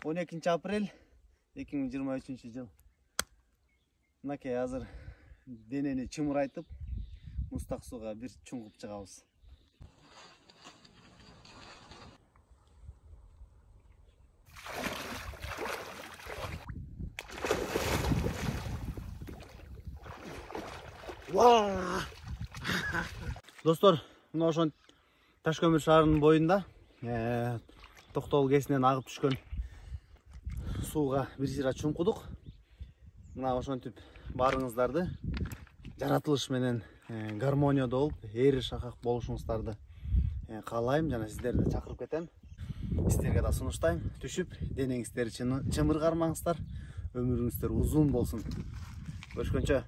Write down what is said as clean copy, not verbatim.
12 апрель 2023 жыл. Мынакей азыр денени чымырайтып, мустак сууга бир чуңгуп чыгабыз. Достор, мына ошон Ташкөмүр шаарынын боюнда Токтогул кесинен агып түшкөн сууга бир жыра чуңкудук. Мына ошентип баарыңыздарды жаратылыш менен гармонияда болуп, эри шакак болушуңуздарды каалайм жана сиздерди чакырып кетем. Сиздерге да сунуштайм. Түшүп, денеңиздерди чымыр кармаңыздар. Өмүрүңүздөр узун болсун. Көрүшкөнчө.